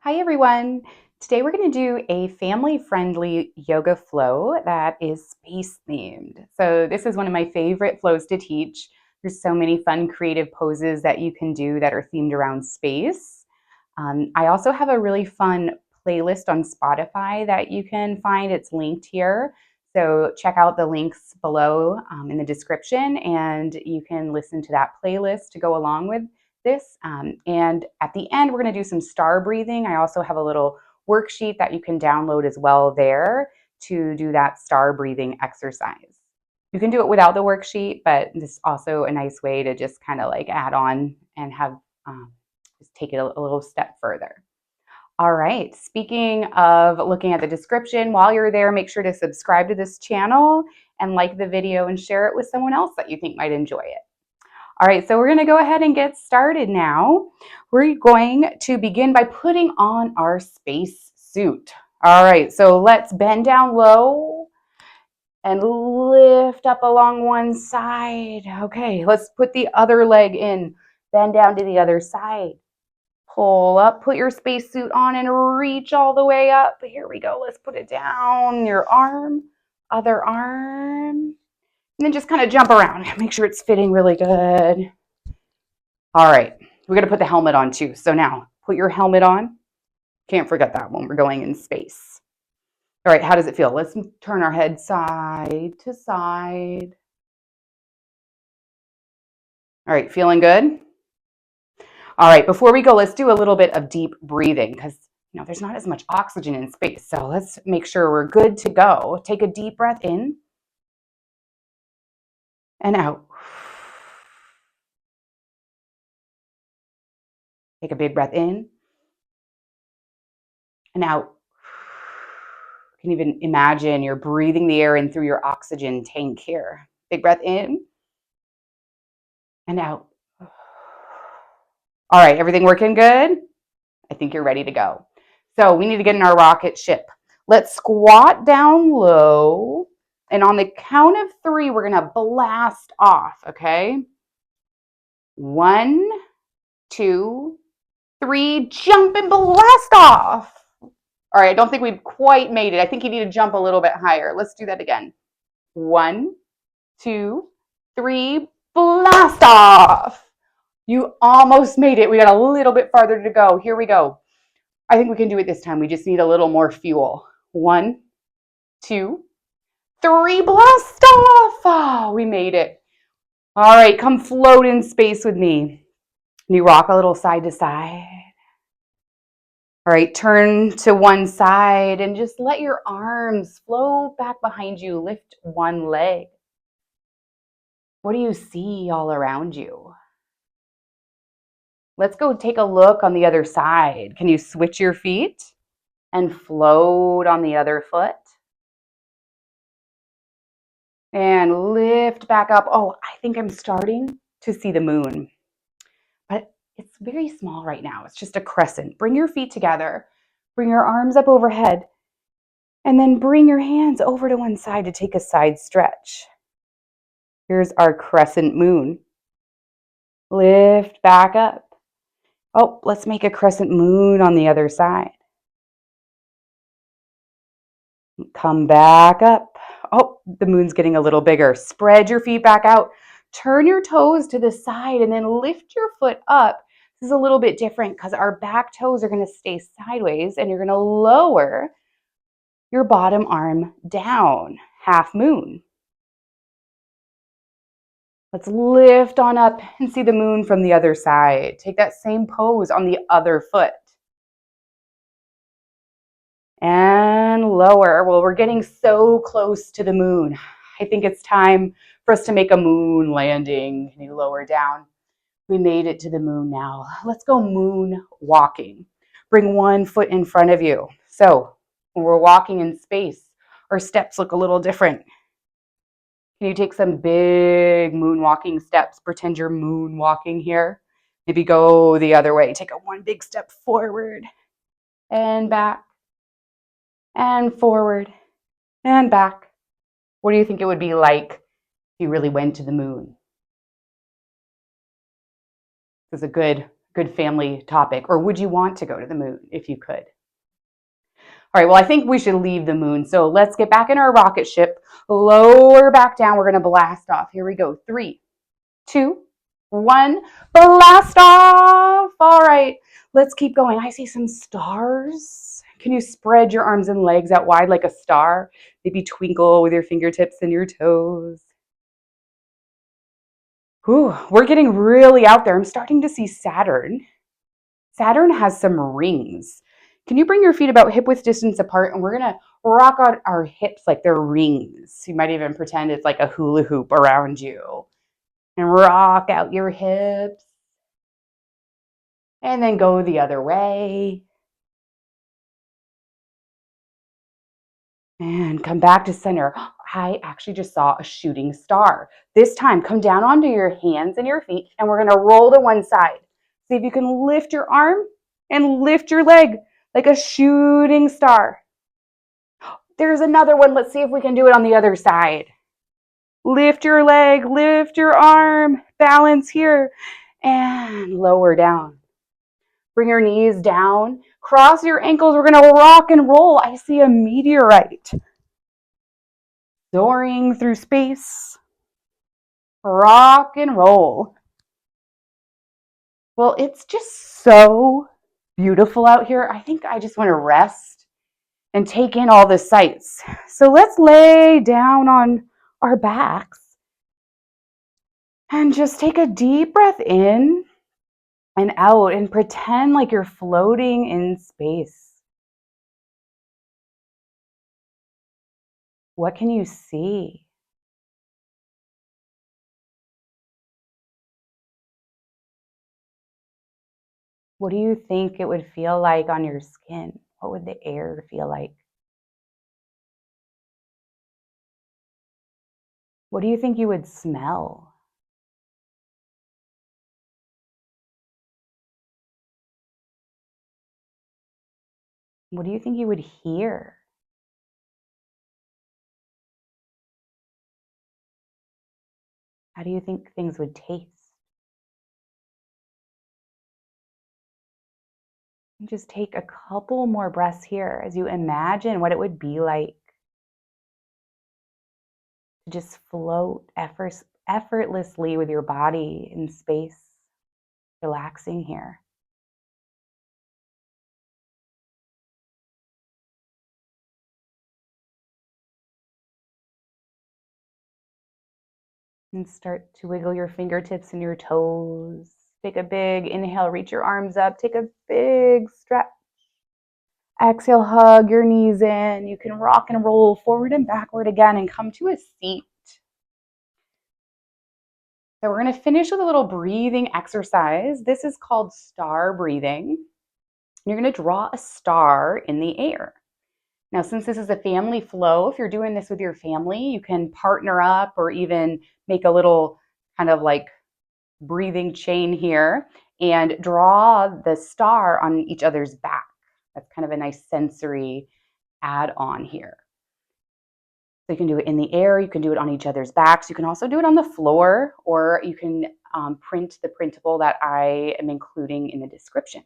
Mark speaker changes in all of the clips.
Speaker 1: Hi everyone. Today we're going to do a family-friendly yoga flow that is space themed. So this is one of my favorite flows to teach. There's so many fun creative poses that you can do that are themed around space. I also have a really fun playlist on Spotify that you can find. It's linked here. So check out the links below in the description and you can listen to that playlist to go along with this. And at the end, we're going to do some star breathing. I also have a little worksheet that you can download as well there to do that star breathing exercise. You can do it without the worksheet, but this is also a nice way to just kind of like add on and have just take it a little step further. All right, speaking of looking at the description, while you're there, make sure to subscribe to this channel and like the video and share it with someone else that you think might enjoy it. All right, so we're going to go ahead and get started now. We're going to begin by putting on our space suit. All right, so let's bend down low and lift up along one side. Okay, let's put the other leg in. Bend down to the other side. Pull up, put your spacesuit on and reach all the way up. Here we go. Let's put it down. Your arm, other arm. And then just kind of jump around. Make sure it's fitting really good. All right. We're going to put the helmet on too. So now put your helmet on. Can't forget that when we're going in space. All right. How does it feel? Let's turn our head side to side. All right. Feeling good? All right, before we go, let's do a little bit of deep breathing because there's not as much oxygen in space. So let's make sure we're good to go. Take a deep breath in and out. Take a big breath in and out. You can even imagine you're breathing the air in through your oxygen tank here. Big breath in and out. All right, everything working good? I think you're ready to go. So we need to get in our rocket ship. Let's squat down low. And on the count of 3, we're going to blast off, okay? 1, 2, 3, jump and blast off. All right, I don't think we've quite made it. I think you need to jump a little bit higher. Let's do that again. 1, 2, 3, blast off. You almost made it. We got a little bit farther to go. Here we go. I think we can do it this time. We just need a little more fuel. 1, 2, 3, blast off. Oh, we made it. All right, come float in space with me. And you rock a little side to side. All right, turn to one side and just let your arms float back behind you. Lift one leg. What do you see all around you? Let's go take a look on the other side. Can you switch your feet and float on the other foot? And lift back up. Oh, I think I'm starting to see the moon. But it's very small right now. It's just a crescent. Bring your feet together. Bring your arms up overhead. And then bring your hands over to one side to take a side stretch. Here's our crescent moon. Lift back up. Oh, let's make a crescent moon on the other side. Come back up. Oh, the moon's getting a little bigger. Spread your feet back out. Turn your toes to the side and then lift your foot up. This is a little bit different because our back toes are going to stay sideways and you're going to lower your bottom arm down, half moon. Let's lift on up and see the moon from the other side. Take that same pose on the other foot. And lower. Well, we're getting so close to the moon. I think it's time for us to make a moon landing. Can you lower down? We made it to the moon now. Let's go moon walking. Bring one foot in front of you. So when we're walking in space, our steps look a little different. Can you take some big moonwalking steps? Pretend you're moonwalking here. Maybe go the other way. Take one big step forward and back and forward and back. What do you think it would be like if you really went to the moon? This is a good good family topic. Or would you want to go to the moon if you could? All right, well, I think we should leave the moon. So let's get back in our rocket ship, lower back down. We're going to blast off. Here we go. 3, 2, 1, blast off. All right, let's keep going. I see some stars. Can you spread your arms and legs out wide like a star? Maybe twinkle with your fingertips and your toes. Whew, we're getting really out there. I'm starting to see Saturn. Saturn has some rings. Can you bring your feet about hip width distance apart? And we're going to rock out our hips like they're rings. You might even pretend it's like a hula hoop around you. And rock out your hips. And then go the other way. And come back to center. I actually just saw a shooting star. This time, come down onto your hands and your feet, and we're going to roll to one side. See if you can lift your arm and lift your leg like a shooting star. There's another one. Let's see if we can do it on the other side. Lift your leg, lift your arm, balance here, and lower down. Bring your knees down, cross your ankles. We're going to rock and roll. I see a meteorite soaring through space. Rock and roll. Well, it's just so beautiful out here. I think I just want to rest and take in all the sights. So let's lay down on our backs and just take a deep breath in and out and pretend like you're floating in space. What can you see? What do you think it would feel like on your skin? What would the air feel like? What do you think you would smell? What do you think you would hear? How do you think things would taste? And just take a couple more breaths here as you imagine what it would be like to just float effortlessly with your body in space, relaxing here. And start to wiggle your fingertips and your toes. Take a big inhale, reach your arms up, take a big stretch. Exhale, hug your knees in. You can rock and roll forward and backward again and come to a seat. So we're going to finish with a little breathing exercise. This is called star breathing. You're going to draw a star in the air. Now, since this is a family flow, if you're doing this with your family, you can partner up or even make a little kind of like breathing chain here and draw the star on each other's back. That's kind of a nice sensory add-on here. So you can do it in the air, you can do it on each other's backs, you can also do it on the floor, or you can print the printable that I am including in the description.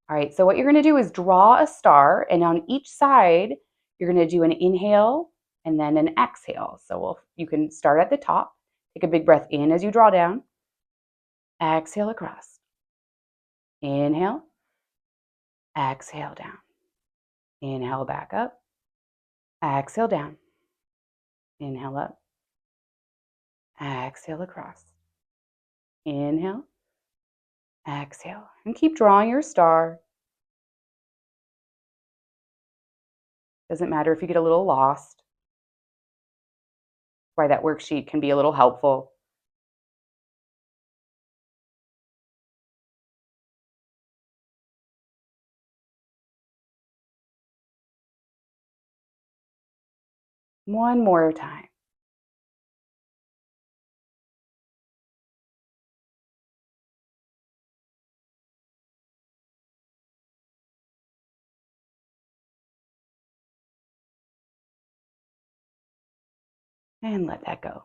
Speaker 1: All right, so what you're going to do is draw a star, and on each side, you're going to do an inhale and then an exhale. So you can start at the top, take a big breath in as you draw down, exhale across, inhale, exhale down, inhale back up, exhale down, inhale up, exhale across, inhale, exhale, and keep drawing your star. Doesn't matter if you get a little lost. Why that worksheet can be a little helpful. One more time. And let that go.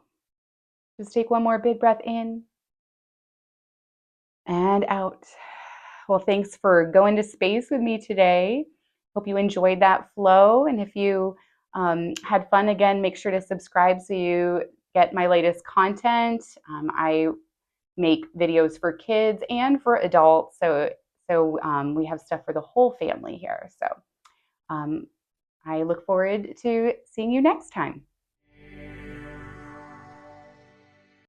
Speaker 1: Just take one more big breath in and out. Well, thanks for going to space with me today. Hope you enjoyed that flow. And if you had fun again, make sure to subscribe so you get my latest content. I make videos for kids and for adults. So we have stuff for the whole family here. So um, I look forward to seeing you next time.